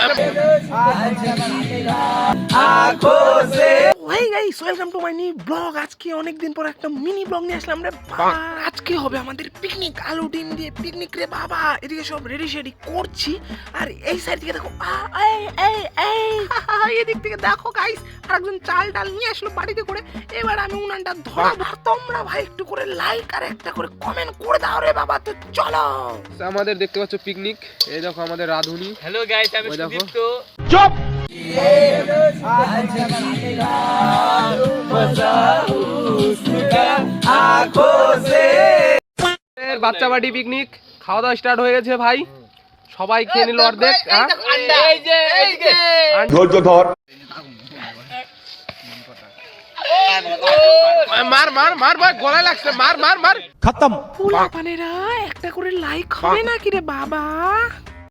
Hey guys, welcome to my new vlog. আজকে অনেক দিন পর একটা মিনি ব্লগ নিয়ে আসলাম রে বাবা। আজকে হবে আমাদের পিকনিক, আলু ডিম দিয়ে পিকনিক রে বাবা। এদিকে সব রেডি শেডি করছি, আর এই সাইড থেকে দেখো এদিক থেকে দেখো গাইস, আরেকজন চাল ডাল নিয়ে আসলো বাড়িতে করে। এবার আমি উনানটা ধরাবো, তোমরা ভাই একটু করে লাইক আর একটা করে কমেন্ট করে দাও রে বাবা। তো চলো, আমাদের দেখতে পাচ্ছ পিকনিক। এই দেখো আমাদের রাধুনি। হ্যালো গাইস, আমি সুদীপ্ত। চুপ। বাচ্চা বাড়ি পিকনিক, খাওয়া দাওয়া স্টার্ট হয়ে গেছে ভাই। সবাই খেয়ে নিল অর্ধেক। এই যে এইদিকে ধৈর্য ধর। মার মার মার ভাই, গলায় লাগছে। মার মার মার। খতম। পোলা পানেরা একটা করে লাইক হবে নাকি রে বাবা?